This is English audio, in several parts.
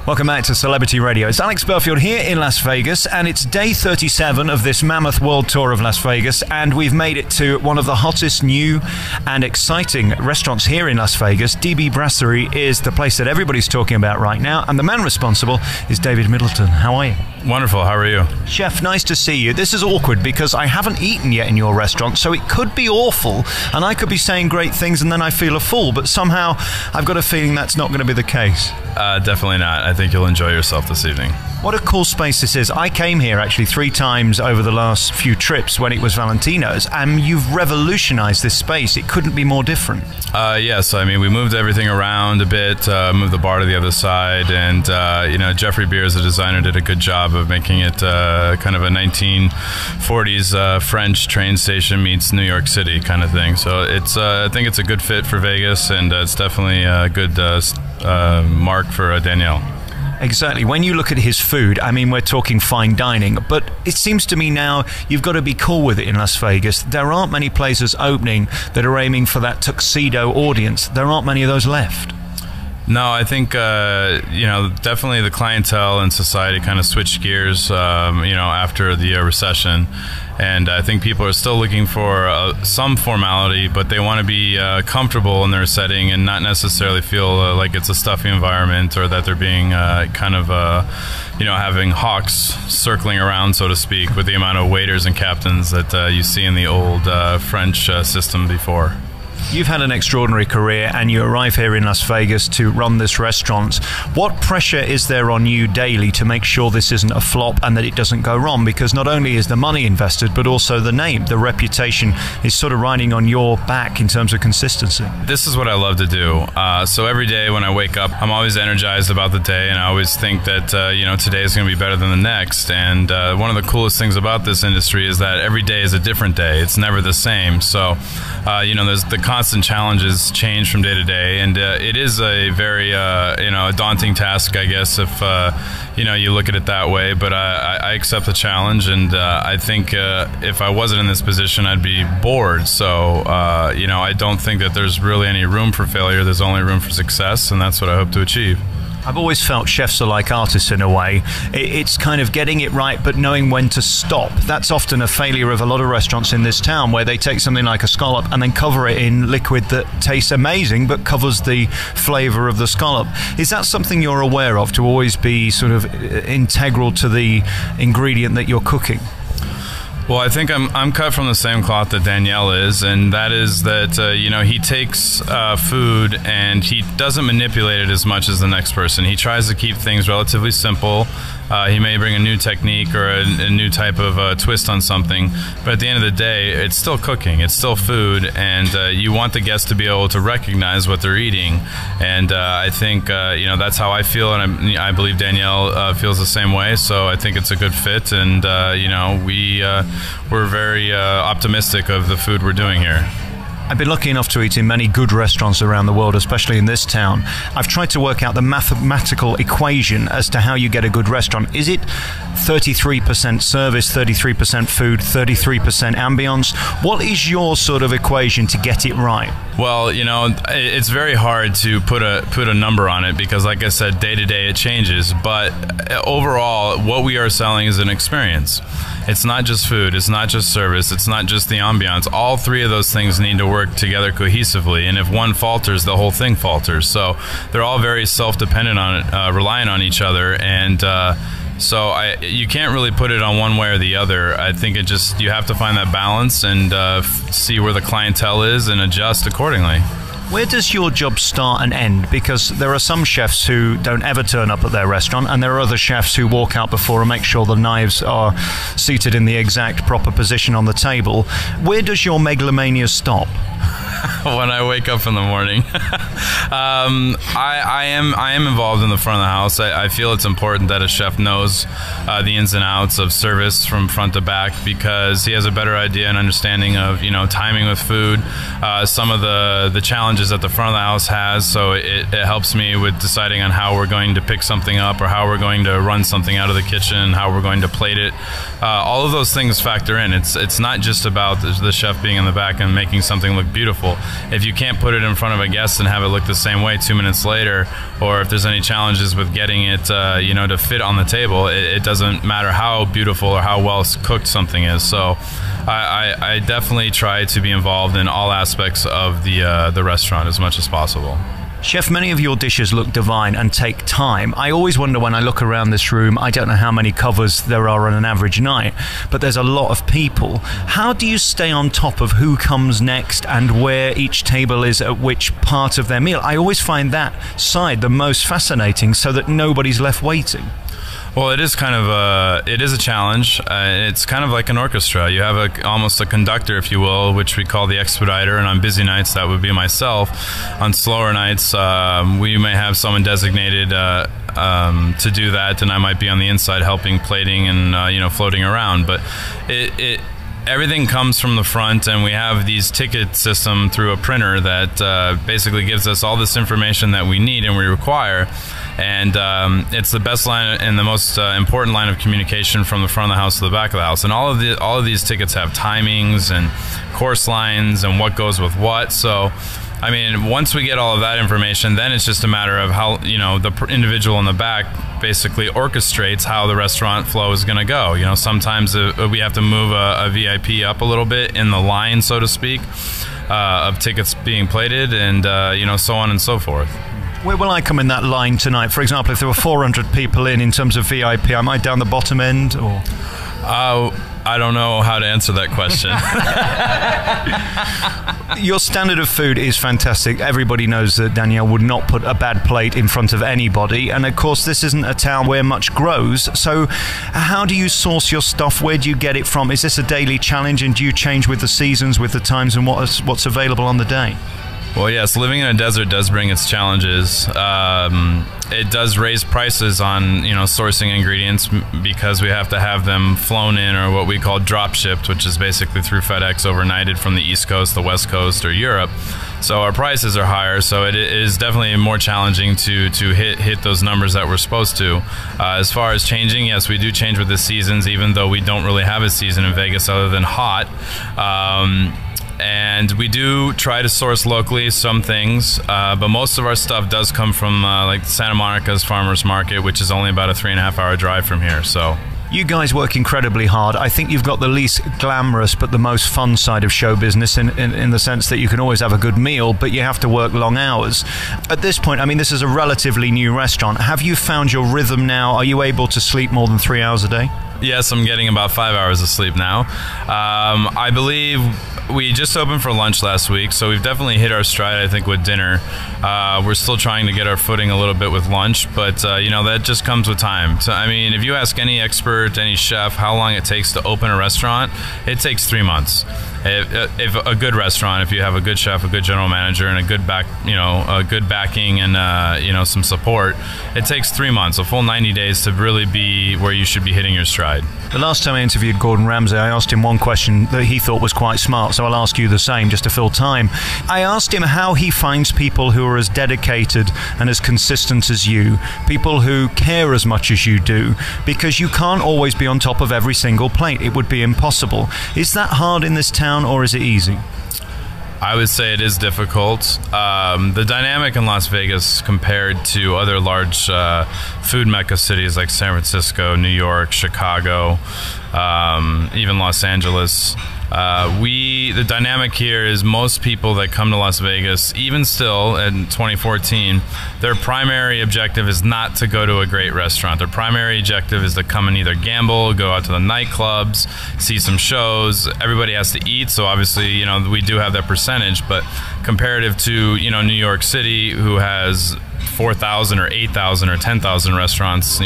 Welcome back to Celebrity Radio. It's Alex Burfield here in Las Vegas, and it's day 37 of this mammoth world tour of Las Vegas, and we've made it to one of the hottest new and exciting restaurants here in Las Vegas. DB Brasserie is the place that everybody's talking about right now, and the man responsible is David Middleton. How are you? Wonderful. How are you? Chef, nice to see you. This is awkward because I haven't eaten yet in your restaurant, so it could be awful, and I could be saying great things and then I feel a fool, but somehow I've got a feeling that's not going to be the case. Definitely not. I think you'll enjoy yourself this evening. What a cool space this is. I came here actually 3 times over the last few trips when it was Valentino's, and you've revolutionized this space. It couldn't be more different. Yes, I mean, we moved everything around a bit, moved the bar to the other side, and, Jeffrey Beers, the designer, did a good job of making it kind of a 1940s French train station meets New York City kind of thing. So it's, I think it's a good fit for Vegas, and it's definitely a good mark for Danielle. Exactly. When you look at his food, I mean, we're talking fine dining, but it seems to me now you've got to be cool with it in Las Vegas. There aren't many places opening that are aiming for that tuxedo audience. There aren't many of those left. No, I think, definitely the clientele and society kind of switched gears, after the recession. And I think people are still looking for some formality, but they want to be comfortable in their setting and not necessarily feel like it's a stuffy environment or that they're being having hawks circling around, so to speak, with the amount of waiters and captains that you see in the old French system before. You've had an extraordinary career and you arrive here in Las Vegas to run this restaurant. What pressure is there on you daily to make sure this isn't a flop and that it doesn't go wrong? Because not only is the money invested, but also the name, the reputation is sort of riding on your back in terms of consistency. This is what I love to do. So every day when I wake up, I'm always energized about the day, and I always think that, today is going to be better than the next. And one of the coolest things about this industry is that every day is a different day. It's never the same. So, there's the constant challenges change from day to day, and it is a very a daunting task, I guess, if you look at it that way. But I accept the challenge, and I think if I wasn't in this position, I'd be bored. So I don't think that there's really any room for failure. There's only room for success, and that's what I hope to achieve. I've always felt chefs are like artists in a way. It's kind of getting it right, but knowing when to stop. That's often a failure of a lot of restaurants in this town, where they take something like a scallop and then cover it in liquid that tastes amazing, but covers the flavor of the scallop. Is that something you're aware of, to always be sort of integral to the ingredient that you're cooking? Well, I think I'm cut from the same cloth that Danielle is, and that is that he takes food and he doesn't manipulate it as much as the next person. He tries to keep things relatively simple. He may bring a new technique or a new type of twist on something, but at the end of the day, it's still cooking, it's still food, and you want the guests to be able to recognize what they're eating. And I think that's how I feel, and I believe Danielle feels the same way. So I think it's a good fit, and we're very optimistic of the food we're doing here. I've been lucky enough to eat in many good restaurants around the world, especially in this town. I've tried to work out the mathematical equation as to how you get a good restaurant. Is it 33% service, 33% food, 33% ambience? What is your sort of equation to get it right? Well, it's very hard to put a number on it because, like I said, day to day it changes. But overall, what we are selling is an experience. It's not just food, it's not just service, it's not just the ambiance. All 3 of those things need to work together cohesively, and if one falters, the whole thing falters. So they're all very self-dependent on it, relying on each other, and you can't really put it on one way or the other. I think you have to find that balance and see where the clientele is and adjust accordingly. Where does your job start and end? Because there are some chefs who don't ever turn up at their restaurant, and there are other chefs who walk out before and make sure the knives are seated in the exact proper position on the table. Where does your megalomania stop? When I wake up in the morning. I am involved in the front of the house. I feel it's important that a chef knows the ins and outs of service from front to back, because he has a better idea and understanding of timing with food, some of the challenges that the front of the house has. So it helps me with deciding on how we're going to pick something up, or how we're going to run something out of the kitchen, how we're going to plate it. All of those things factor in. It's not just about the chef being in the back and making something look beautiful. table. If you can't put it in front of a guest and have it look the same way 2 minutes later, or if there's any challenges with getting it, to fit on the table, it doesn't matter how beautiful or how well cooked something is. So I definitely try to be involved in all aspects of the restaurant as much as possible. Chef, many of your dishes look divine and take time. I always wonder when I look around this room, I don't know how many covers there are on an average night, but there's a lot of people. How do you stay on top of who comes next and where each table is at which part of their meal? I always find that side the most fascinating, so that nobody's left waiting. Well, it is kind of a challenge. It's kind of like an orchestra. You have almost a conductor, if you will, which we call the expediter, and on busy nights that would be myself. On slower nights, we may have someone designated to do that, and I might be on the inside helping plating and floating around. But everything comes from the front, and we have these ticket system through a printer that basically gives us all this information that we need and we require. And it's the best line and the most important line of communication from the front of the house to the back of the house. And all of these tickets have timings and course lines and what goes with what. So, I mean, once we get all of that information, then it's just a matter of how the individual in the back basically orchestrates how the restaurant flow is going to go. Sometimes we have to move a VIP up a little bit in the line, so to speak, of tickets being plated, and so on and so forth. Where will I come in that line tonight? For example, if there were 400 people in terms of VIP, am I down the bottom end, or? I don't know how to answer that question. Your standard of food is fantastic. Everybody knows that Danielle would not put a bad plate in front of anybody. And of course, this isn't a town where much grows. So how do you source your stuff? Where do you get it from? Is this a daily challenge, and do you change with the seasons, with the times, and what's available on the day? Well, yes, living in a desert does bring its challenges. It does raise prices on sourcing ingredients, because we have to have them flown in, or what we call drop shipped, which is basically through FedEx overnighted from the East Coast, the West Coast, or Europe. So our prices are higher. So it is definitely more challenging to hit those numbers that we're supposed to. As far as changing, yes, we do change with the seasons, even though we don't really have a season in Vegas other than hot. And we do try to source locally some things, but most of our stuff does come from like Santa Monica's Farmers Market, which is only about a 3.5 hour drive from here. So you guys work incredibly hard. I think you've got the least glamorous but the most fun side of show business in the sense that you can always have a good meal, but you have to work long hours. At this point, I mean, this is a relatively new restaurant. Have you found your rhythm now? Are you able to sleep more than 3 hours a day? Yes, I'm getting about 5 hours of sleep now. I believe we just opened for lunch last week, so we've definitely hit our stride, I think, with dinner. We're still trying to get our footing a little bit with lunch, but that just comes with time. So, I mean, if you ask any expert, any chef, how long it takes to open a restaurant, it takes 3 months. If a good restaurant, if you have a good chef, a good general manager, and a good backing, and some support, it takes 3 months, a full 90 days to really be where you should be hitting your stride. The last time I interviewed Gordon Ramsay, I asked him one question that he thought was quite smart, so I'll ask you the same just to fill time. I asked him how he finds people who are as dedicated and as consistent as you, people who care as much as you do, because you can't always be on top of every single plate. It would be impossible. Is that hard in this town, or is it easy? I would say it is difficult. The dynamic in Las Vegas compared to other large food mecca cities like San Francisco, New York, Chicago, even Los Angeles, the dynamic here is most people that come to Las Vegas, even still in 2014, their primary objective is not to go to a great restaurant. Their primary objective is to come and either gamble, go out to the nightclubs, see some shows. Everybody has to eat, so obviously, we do have that percentage, but comparative to, New York City, who has 4,000 or 8,000 or 10,000 restaurants,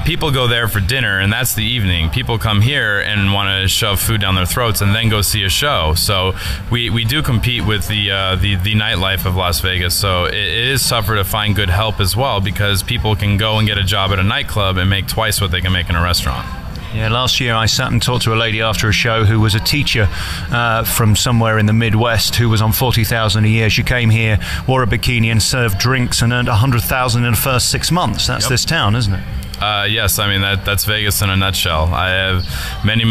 people go there for dinner, and that's the evening. People come here and want to shove food down their throats and then go see a show. So we do compete with the nightlife of Las Vegas. So it is tougher to find good help as well, because people can go and get a job at a nightclub and make twice what they can make in a restaurant. Yeah, last year I sat and talked to a lady after a show who was a teacher from somewhere in the Midwest who was on $40,000 a year. She came here, wore a bikini and served drinks and earned $100,000 in the first 6 months. That's This town, isn't it? Yes, I mean, that's Vegas in a nutshell. I have many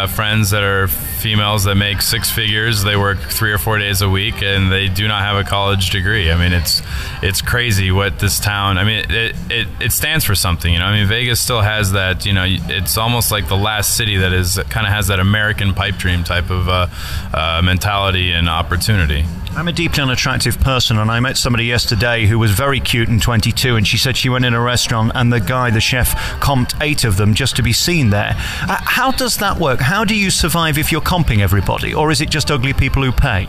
friends that are females that make six figures. They work 3 or 4 days a week, and they do not have a college degree. I mean, it's crazy what this town. I mean, it stands for something. You know, I mean, Vegas still has that. You know, it's almost like the last city that kind of has that American pipe dream type of mentality and opportunity. I'm a deeply unattractive person, and I met somebody yesterday who was very cute and 22, and she said she went in a restaurant and the chef comped 8 of them just to be seen there. How does that work? How do you survive if you're comping everybody, or is it just ugly people who pay?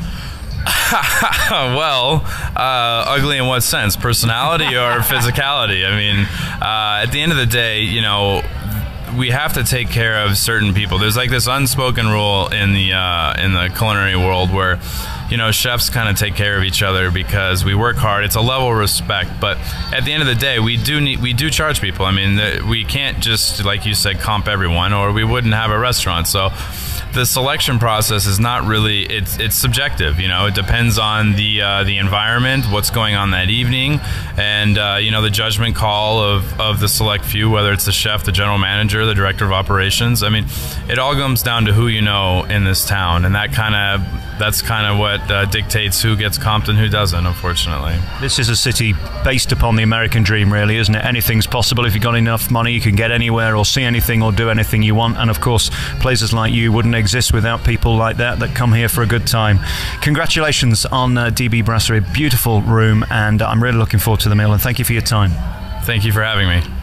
Well, ugly in what sense? Personality or physicality? I mean, at the end of the day, you know, we have to take care of certain people. There's like this unspoken rule in the culinary world where, you know, chefs kind of take care of each other because we work hard. It's a level of respect, but at the end of the day, we do charge people. I mean, we can't just, like you said, comp everyone, or we wouldn't have a restaurant. So the selection process is not really, it's subjective. You know, it depends on the environment, what's going on that evening, and you know, the judgment call of the select few, whether it's the chef, the general manager, the director of operations. I mean, it all comes down to who you know in this town, and that's kind of what dictates who gets comped and who doesn't, unfortunately. This is a city based upon the American dream, really, isn't it? Anything's possible. If you've got enough money, you can get anywhere or see anything or do anything you want. And of course, places like you wouldn't exist without people like that come here for a good time. Congratulations on DB Brasserie. Beautiful room, and I'm really looking forward to the meal, and thank you for your time. Thank you for having me.